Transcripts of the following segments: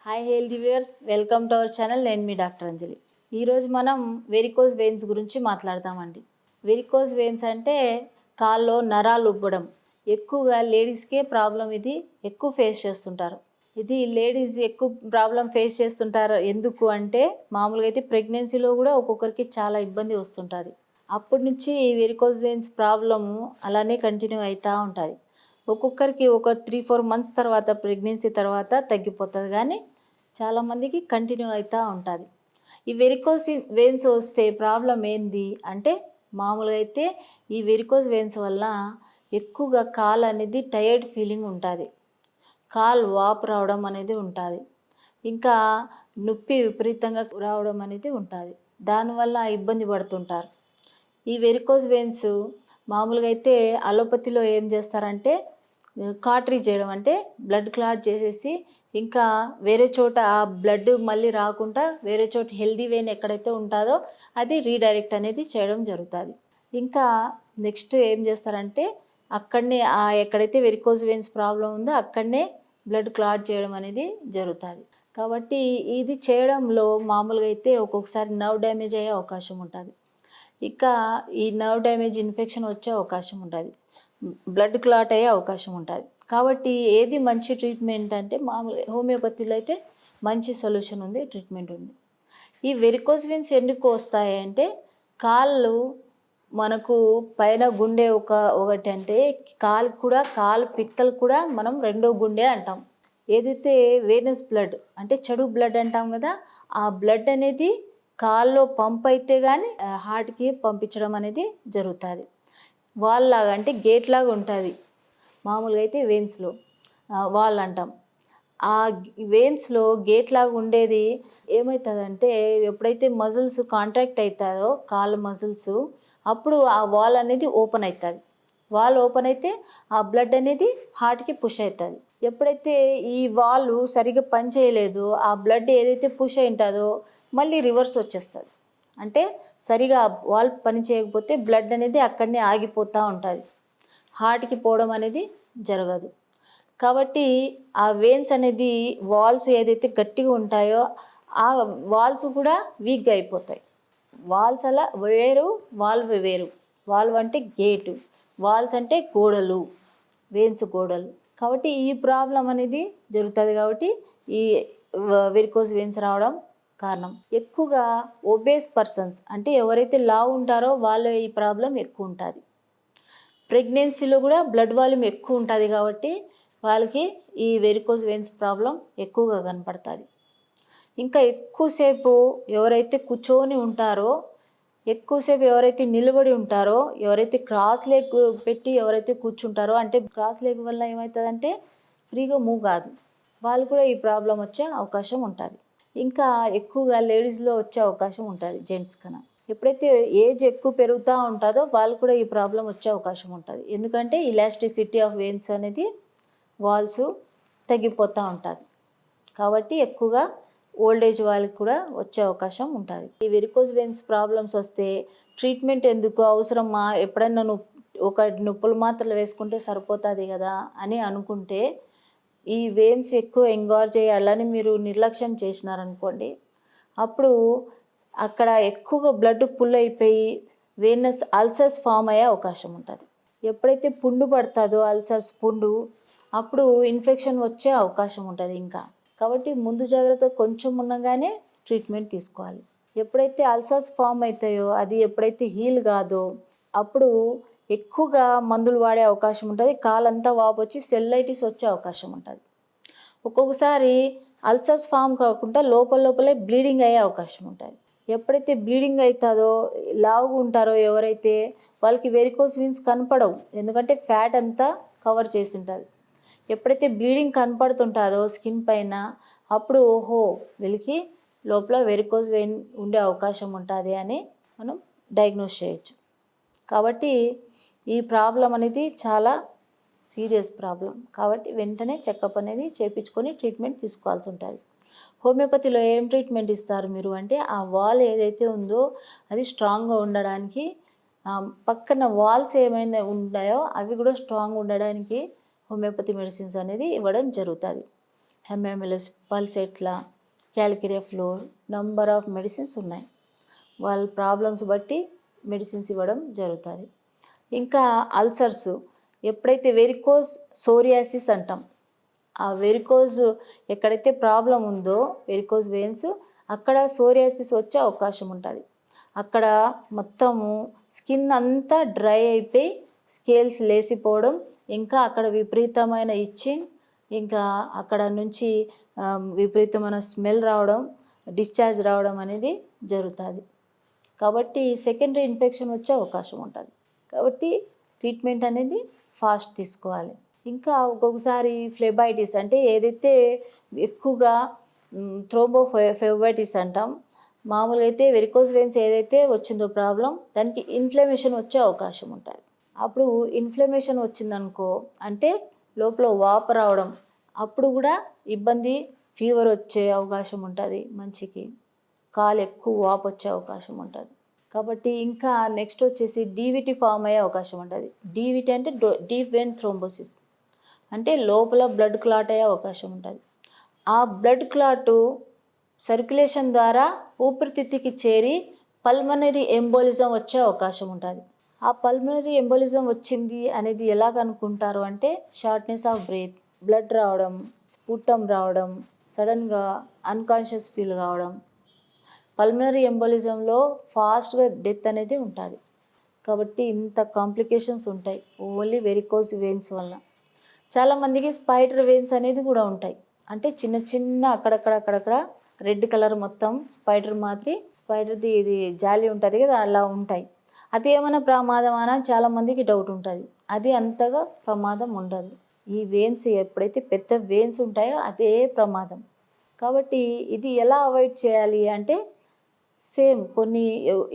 Hi healthy viewers, welcome to our channel. నేను మీ doctor అంజలి. ఈరోజు మనం వెరికోజ్ వెయిన్స్ గురించి మాట్లాడతామండి. వెరికోజ్ వెయిన్స్ అంటే కాల్లో నరాలు ఉబ్బడం. ఎక్కువగా లేడీస్కే ప్రాబ్లం, ఇది ఎక్కువ ఫేస్ చేస్తుంటారు. ఇది లేడీస్ ఎక్కువ ప్రాబ్లం ఫేస్ చేస్తుంటారు. ఎందుకు అంటే మామూలుగా అయితే ప్రెగ్నెన్సీలో కూడా ఒక్కొక్కరికి చాలా ఇబ్బంది వస్తుంటుంది. అప్పటి నుంచి ఈ వెరికోజ్ వెయిన్స్ ప్రాబ్లము అలానే కంటిన్యూ అవుతూ ఉంటుంది. ఒక్కొక్కరికి ఒక 3-4 మంత్స్ తర్వాత, ప్రెగ్నెన్సీ తర్వాత తగ్గిపోతుంది, కానీ చాలామందికి కంటిన్యూ అవుతూ ఉంటుంది. ఈ వెరికోజ్ వెయిన్స్ వస్తే ప్రాబ్లం ఏంది అంటే మామూలుగా అయితే ఈ వెరికోజ్ వెయిన్స్ వల్ల ఎక్కువగా కాలు అనేది టైర్డ్ ఫీలింగ్ ఉంటుంది, కాలు వాపు రావడం అనేది ఉంటుంది, ఇంకా నొప్పి విపరీతంగా రావడం అనేది ఉంటుంది. దానివల్ల ఇబ్బంది పడుతుంటారు. ఈ వెరికోజ్ వెయిన్స్ మామూలుగా అయితే అలోపతిలో ఏం చేస్తారంటే కాటరీ చేయడం, అంటే బ్లడ్ క్లాట్ చేసేసి ఇంకా వేరే చోట ఆ బ్లడ్ మళ్ళీ రాకుండా వేరే చోట హెల్దీ వెయిన్ ఎక్కడైతే ఉంటుందో అది రీడైరెక్ట్ అనేది చేయడం జరుగుతుంది. ఇంకా నెక్స్ట్ ఏం చేస్తారంటే అక్కడనే ఎక్కడైతే వెరికోజ్ వెయిన్స్ ప్రాబ్లం ఉందో అక్కడనే బ్లడ్ క్లాట్ చేయడం అనేది జరుగుతుంది. కాబట్టి ఇది చేయడంలో మామూలుగా అయితే ఒక్కొక్కసారి నర్వ్ డ్యామేజ్ అయ్యే అవకాశం ఉంటుంది. ఇక ఈ నర్వ్ డ్యామేజ్ ఇన్ఫెక్షన్ వచ్చే అవకాశం ఉంటుంది, బ్లడ్ క్లాట్ అయ్యే అవకాశం ఉంటుంది. కాబట్టి ఏది మంచి ట్రీట్మెంట్ అంటే మామూలుగా హోమియోపతిలో అయితే మంచి సొల్యూషన్ ఉంది, ట్రీట్మెంట్ ఉంది. ఈ వెరికోజ్ వెయిన్స్ ఎందుకు వస్తాయి అంటే కాళ్ళు మనకు పైన గుండె ఒకటి అంటే కాలు పిక్కలు కూడా మనం రెండో గుండె అంటాం. ఏదైతే వేనస్ బ్లడ్ అంటే చెడు బ్లడ్ అంటాం కదా, ఆ బ్లడ్ అనేది కాల్లో పంప్ అయితే కానీ హార్ట్కి పంపించడం అనేది జరుగుతుంది. వాల్ లాగా అంటే గేట్ లాగా ఉంటుంది. మామూలుగా అయితే వెయిన్స్లో వాల్ అంటాం. ఆ వెయిన్స్లో గేట్ లాగా ఉండేది ఏమవుతుందంటే ఎప్పుడైతే మజిల్స్ కాంట్రాక్ట్ అవుతాయో కాళ్ళ మజిల్స్, అప్పుడు ఆ వాల్ అనేది ఓపెన్ అవుతుంది. వాల్ ఓపెన్ అయితే ఆ బ్లడ్ అనేది హార్ట్కి పుష్ అవుతుంది. ఎప్పుడైతే ఈ వాల్ సరిగ్గా పని చేయలేదు, ఆ బ్లడ్ ఏదైతే పుష్ అయి ఉంటుందో మళ్ళీ రివర్స్ వచ్చేస్తుంది. అంటే సరిగా వాల్ పని చేయకపోతే బ్లడ్ అనేది అక్కడనే ఆగిపోతూ ఉంటుంది, హార్ట్కి పోవడం అనేది జరగదు. కాబట్టి ఆ వెయిన్స్ అనేది వాల్స్ ఏదైతే గట్టిగా ఉంటాయో ఆ వాల్స్ కూడా వీక్గా అయిపోతాయి. వాల్స్ అలా వేరు, వాల్వ్ వేరు. వాల్వ్ అంటే గేటు, వాల్స్ అంటే గోడలు, వెయిన్స్ గోడలు. కాబట్టి ఈ ప్రాబ్లం అనేది జరుగుతుంది. కాబట్టి ఈ వెరికోజ్ వెయిన్స్ రావడం కారణం. ఎక్కువగా ఒబేస్ పర్సన్స్ అంటే ఎవరైతే లావు ఉంటారో వాళ్ళ ఈ ప్రాబ్లం ఎక్కువ ఉంటుంది. ప్రెగ్నెన్సీలో కూడా బ్లడ్ వాల్యూమ్ ఎక్కువ ఉంటుంది కాబట్టి వాళ్ళకి ఈ వెరికోజ్ వెయిన్స్ ప్రాబ్లం ఎక్కువగా కనపడుతుంది. ఇంకా ఎక్కువసేపు ఎవరైతే కూర్చొని ఉంటారో, ఎక్కువసేపు ఎవరైతే నిలబడి ఉంటారో, ఎవరైతే క్రాస్ లెగ్ పెట్టి ఎవరైతే కూర్చుంటారో, అంటే క్రాస్ లెగ్ వల్ల ఏమవుతుందంటే ఫ్రీగా మూవ్ కాదు, వాళ్ళు కూడా ఈ ప్రాబ్లం వచ్చే అవకాశం ఉంటుంది. ఇంకా ఎక్కువగా లేడీస్లో వచ్చే అవకాశం ఉంటుంది జెంట్స్ కన్నా. ఎప్పుడైతే ఏజ్ ఎక్కువ పెరుగుతూ ఉంటుందో వాళ్ళు కూడా ఈ ప్రాబ్లం వచ్చే అవకాశం ఉంటుంది. ఎందుకంటే ఇలాస్టిసిటీ ఆఫ్ వెయిన్స్ అనేది వాల్స్ తగ్గిపోతూ ఉంటుంది. కాబట్టి ఎక్కువగా ఓల్డ్ ఏజ్ వాళ్ళకి కూడా వచ్చే అవకాశం ఉంటుంది. ఈ వెరికోజ్ వెయిన్స్ ప్రాబ్లమ్స్ వస్తే ట్రీట్మెంట్ ఎందుకు అవసరమా, ఎప్పుడైనా నొప్పులు మాత్రలు వేసుకుంటే సరిపోతుంది కదా అని అనుకుంటే ఈ వెయిన్స్ ఎక్కువ ఎంగార్జ్ చేయాలని మీరు నిర్లక్ష్యం చేసినారనుకోండి, అప్పుడు అక్కడ ఎక్కువగా బ్లడ్ పుల్ అయిపోయి వెయినస్ అల్సర్స్ ఫామ్ అయ్యే అవకాశం ఉంటుంది. ఎప్పుడైతే పుండు పడుతుందో అల్సర్స్ పుండు, అప్పుడు ఇన్ఫెక్షన్ వచ్చే అవకాశం ఉంటుంది ఇంకా. కాబట్టి ముందు జాగ్రత్త కొంచెం ఉండగానే ట్రీట్మెంట్ తీసుకోవాలి. ఎప్పుడైతే అల్సర్స్ ఫామ్ అవుతాయో అది ఎప్పుడైతే హీల్ కాదో అప్పుడు ఎక్కువగా మందులు వాడే అవకాశం ఉంటుంది. కాలంతా వాపు వచ్చి సెల్లైటిస్ వచ్చే అవకాశం ఉంటుంది. ఒక్కొక్కసారి అల్సర్స్ ఫామ్ కాకుండా లోపలే బ్లీడింగ్ అయ్యే అవకాశం ఉంటుంది. ఎప్పుడైతే బ్లీడింగ్ అవుతుందో లావుగా ఉంటారో ఎవరైతే వాళ్ళకి వెరికోజ్ వెయిన్స్ కనపడవు, ఎందుకంటే ఫ్యాట్ అంతా కవర్ చేసి ఉంటుంది. ఎప్పుడైతే బ్లీడింగ్ కనపడుతుంటుందో స్కిన్ పైన, అప్పుడు ఓహో వీళ్ళకి లోపల వెరికోజ్ వెయిన్ ఉండే అవకాశం ఉంటుంది అని మనం డయాగ్నోస్ చేయొచ్చు. కాబట్టి ఈ ప్రాబ్లం అనేది చాలా సీరియస్ ప్రాబ్లం. కాబట్టి వెంటనే చెకప్ అనేది చేయించుకొని ట్రీట్మెంట్ తీసుకోవాల్సి ఉంటుంది. హోమియోపతిలో ఏం ట్రీట్మెంట్ ఇస్తారు మీరు అంటే ఆ వాల్ ఏదైతే ఉందో అది స్ట్రాంగ్గా ఉండడానికి, పక్కన వాల్స్ ఏమైనా ఉన్నాయో అవి కూడా స్ట్రాంగ్ ఉండడానికి హోమియోపతి మెడిసిన్స్ అనేది ఇవ్వడం జరుగుతుంది. హెమ్ఎంఎల్ఎస్, పల్సెట్లా, క్యాలిక్యురియా ఫ్లోర్, నంబర్ ఆఫ్ మెడిసిన్స్ ఉన్నాయి. వాళ్ళ ప్రాబ్లమ్స్ బట్టి మెడిసిన్స్ ఇవ్వడం జరుగుతుంది. ఇంకా అల్సర్స్, ఎప్పుడైతే వెరికోజ్ సోరియాసిస్ అంటాం, ఆ వెరికోజ్ ఎక్కడైతే ప్రాబ్లం ఉందో వెరికోజ్ వెయిన్స్, అక్కడ సోరియాసిస్ వచ్చే అవకాశం ఉంటుంది. అక్కడ మొత్తము స్కిన్ అంతా డ్రై అయిపోయి స్కేల్స్ లేసిపోవడం, ఇంకా అక్కడ విపరీతమైన ఇచ్చింగ్, ఇంకా అక్కడ నుంచి విపరీతమైన స్మెల్ రావడం, డిశ్చార్జ్ రావడం అనేది జరుగుతుంది. కాబట్టి సెకండరీ ఇన్ఫెక్షన్ వచ్చే అవకాశం ఉంటుంది. కాబట్టి ట్రీట్మెంట్ అనేది ఫాస్ట్ తీసుకోవాలి. ఇంకా ఒక్కొక్కసారి ఫ్లెబైటిస్ అంటే ఏదైతే ఎక్కువగా థ్రోంబోఫ్లెబైటిస్ అంటాం, మామూలుగా అయితే వెరికోజ్ వెయిన్స్ ఏదైతే వచ్చిందో ప్రాబ్లం, దానికి ఇన్ఫ్లమేషన్ వచ్చే అవకాశం ఉంటుంది. అప్పుడు ఇన్ఫ్లమేషన్ వచ్చిందనుకో, అంటే లోపల వాపు రావడం, అప్పుడు కూడా ఇబ్బంది, ఫీవర్ వచ్చే అవకాశం ఉంటుంది మనిషికి, కాలు ఎక్కువ వాపు వచ్చే అవకాశం ఉంటుంది. కాబట్టి ఇంకా నెక్స్ట్ వచ్చేసి డీవిటీ ఫామ్ అయ్యే అవకాశం ఉంటుంది. డీవిటీ అంటే డీప్ వెయిన్ థ్రోంబోసిస్, అంటే లోపల బ్లడ్ క్లాట్ అయ్యే అవకాశం ఉంటుంది. ఆ బ్లడ్ క్లాటు సర్క్యులేషన్ ద్వారా ఊపిరితిత్తుకి చేరి పల్మనరీ ఎంబోలిజం వచ్చే అవకాశం ఉంటుంది. ఆ పల్మనరీ ఎంబోలిజం వచ్చింది అనేది ఎలాగనుకుంటారు అంటే, షార్ట్నెస్ ఆఫ్ బ్రెత్, బ్లడ్ రావడం, స్ఫుటం రావడం, సడన్గా అన్కాన్షియస్ ఫీల్ కావడం. పల్మనరీ ఎంబోలిజంలో ఫాస్ట్గా డెత్ అనేది ఉంటుంది. కాబట్టి ఇంత కాంప్లికేషన్స్ ఉంటాయి ఓన్లీ వెరికోజ్ వెయిన్స్ వల్ల. చాలామందికి స్పైడర్ వెయిన్స్ అనేది కూడా ఉంటాయి. అంటే చిన్న చిన్న అక్కడక్కడ రెడ్ కలర్ మొత్తం స్పైడర్ మాదిరి, స్పైడర్ది ఇది జాలి ఉంటుంది కదా, అలా ఉంటాయి. అది ఏమైనా ప్రమాదం అని చాలామందికి డౌట్ ఉంటుంది. అది అంతగా ప్రమాదం ఉండదు. ఈ వెయిన్స్ ఎప్పుడైతే పెద్ద వెయిన్స్ ఉంటాయో అదే ప్రమాదం. కాబట్టి ఇది ఎలా అవాయిడ్ చేయాలి అంటే, సేమ్ కొన్ని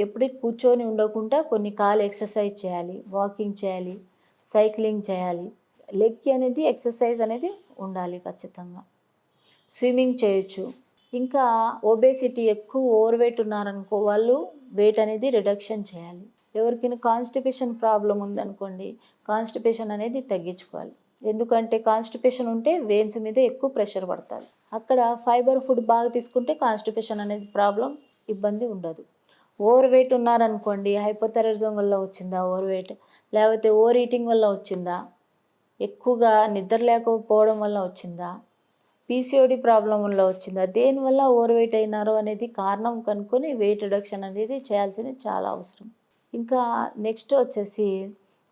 ఎప్పుడు కూర్చొని ఉండకుండా కొన్ని కాలు ఎక్సర్సైజ్ చేయాలి, వాకింగ్ చేయాలి, సైక్లింగ్ చేయాలి. లెగ్ అనేది ఎక్సర్సైజ్ అనేది ఉండాలి ఖచ్చితంగా. స్విమ్మింగ్ చేయొచ్చు. ఇంకా ఒబేసిటీ, ఎక్కువ ఓవర్ వెయిట్ ఉన్నారనుకో, వాళ్ళు వెయిట్ అనేది రిడక్షన్ చేయాలి. ఎవరికైనా కాన్స్టిపేషన్ ప్రాబ్లం ఉందనుకోండి, కాన్స్టిపేషన్ అనేది తగ్గించుకోవాలి. ఎందుకంటే కాన్స్టిపేషన్ ఉంటే వెయిన్స్ మీద ఎక్కువ ప్రెషర్ పడుతుంది. అక్కడ ఫైబర్ ఫుడ్ బాగా తీసుకుంటే కాన్స్టిపేషన్ అనేది ప్రాబ్లం, ఇబ్బంది ఉండదు. ఓవర్ వెయిట్ ఉన్నారనుకోండి, హైపోథైరాయిడిజం వల్ల వచ్చిందా ఓవర్ వెయిట్, లేకపోతే ఓవర్ ఈటింగ్ వల్ల వచ్చిందా, ఎక్కువగా నిద్ర లేకపోవడం వల్ల వచ్చిందా, పీసీఓడి ప్రాబ్లం వల్ల వచ్చిందా, దేనివల్ల ఓవర్ వెయిట్ అయినారో అనేది కారణం కనుక్కొని వెయిట్ రిడక్షన్ అనేది చేయాల్సింది చాలా అవసరం. ఇంకా నెక్స్ట్ వచ్చేసి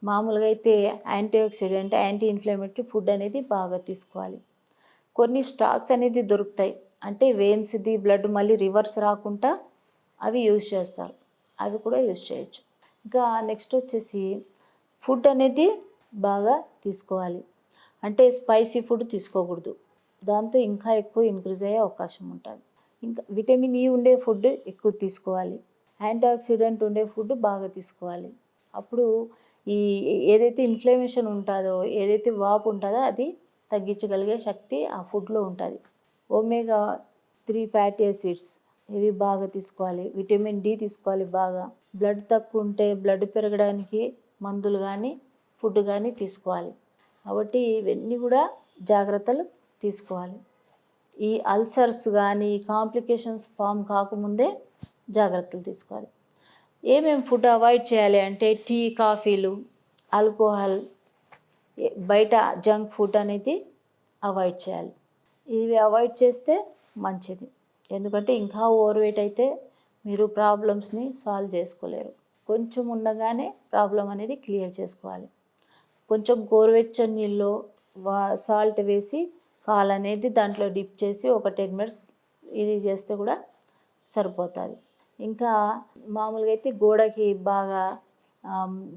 మామూలుగా అయితే యాంటీఆక్సిడెంట్, యాంటీ ఇన్ఫ్లమేటరీ ఫుడ్ అనేది బాగా తీసుకోవాలి. కొన్ని స్టాక్స్ అనేది దొరుకుతాయి, అంటే వెయిన్స్ది బ్లడ్ మళ్ళీ రివర్స్ రాకుండా అవి యూజ్ చేస్తారు, అవి కూడా యూజ్ చేయొచ్చు. ఇంకా నెక్స్ట్ వచ్చేసి ఫుడ్ అనేది బాగా తీసుకోవాలి. అంటే స్పైసీ ఫుడ్ తీసుకోకూడదు, దాంతో ఇంకా ఎక్కువ ఇంక్రీజ్ అయ్యే అవకాశం ఉంటుంది. ఇంకా విటమిన్ ఈ ఉండే ఫుడ్ ఎక్కువ తీసుకోవాలి. యాంటీఆక్సిడెంట్ ఉండే ఫుడ్ బాగా తీసుకోవాలి. అప్పుడు ఈ ఏదైతే ఇన్ఫ్లమేషన్ ఉంటుందో, ఏదైతే వాపు ఉంటుందో అది తగ్గించగలిగే శక్తి ఆ ఫుడ్లో ఉంటుంది. ఒమేగా 3 ఫ్యాటీ యాసిడ్స్ ఇవి బాగా తీసుకోవాలి. విటమిన్ డి తీసుకోవాలి బాగా. బ్లడ్ తక్కువ ఉంటే బ్లడ్ పెరగడానికి మందులు కానీ ఫుడ్ కానీ తీసుకోవాలి. కాబట్టి ఇవన్నీ కూడా జాగ్రత్తలు తీసుకోవాలి. ఈ అల్సర్స్ కానీ కాంప్లికేషన్స్ ఫామ్ కాకముందే జాగ్రత్తలు తీసుకోవాలి. ఏమేమి ఫుడ్ అవాయిడ్ చేయాలి అంటే, టీ, కాఫీలు, ఆల్కహాల్, బయట జంక్ ఫుడ్ అనేది అవాయిడ్ చేయాలి. ఇవి అవాయిడ్ చేస్తే మంచిది. ఎందుకంటే ఇంకా ఓవర్ వెయిట్ అయితే మీరు ప్రాబ్లమ్స్ని సాల్వ్ చేసుకోలేరు. కొంచెం ఉండగానే ప్రాబ్లం అనేది క్లియర్ చేసుకోవాలి. కొంచెం గోరువెచ్చని నీళ్ళు సాల్ట్ వేసి కాలు అనేది దాంట్లో డిప్ చేసి ఒక 10 minutes ఇది చేస్తే కూడా సరిపోతుంది. ఇంకా మామూలుగా అయితే గోడకి బాగా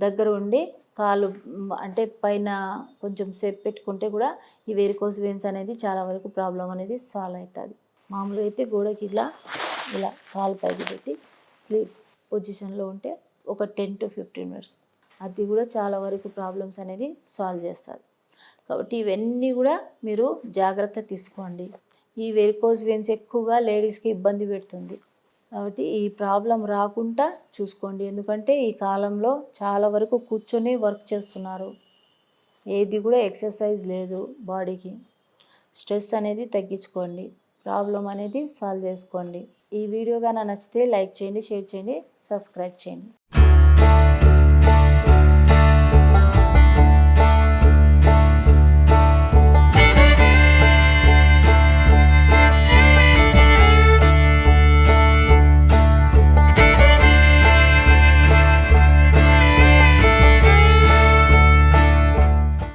దగ్గర ఉండి కాలు అంటే పైన కొంచెం సేపు పెట్టుకుంటే కూడా ఈ వెరికోజ్ వెయిన్స్ అనేది చాలా వరకు ప్రాబ్లం అనేది సాల్వ్ అవుతుంది. మామూలుగా అయితే గోడకి ఇలా కాలు పైకి పెట్టి స్లీప్ పొజిషన్లో ఉంటే ఒక 10 to 15 minutes, అది కూడా చాలా వరకు ప్రాబ్లమ్స్ అనేది సాల్వ్ చేస్తుంది. కాబట్టి ఇవన్నీ కూడా మీరు జాగ్రత్త తీసుకోండి. ఈ వెరికోజ్ వెయిన్స్ ఎక్కువగా లేడీస్కి ఇబ్బంది పెడుతుంది. కాబట్టి ఈ ప్రాబ్లం రాకుండా చూసుకోండి. ఎందుకంటే ఈ కాలంలో చాలా వరకు కూర్చొని వర్క్ చేస్తున్నారు, ఏది కూడా ఎక్సర్సైజ్ లేదు బాడీకి. స్ట్రెస్ అనేది తగ్గించుకోండి, ప్రాబ్లం అనేది సాల్వ్ చేసుకోండి. ఈ వీడియో గాన నచ్చితే లైక్ చేయండి, షేర్ చేయండి, సబ్స్క్రైబ్ చేయండి.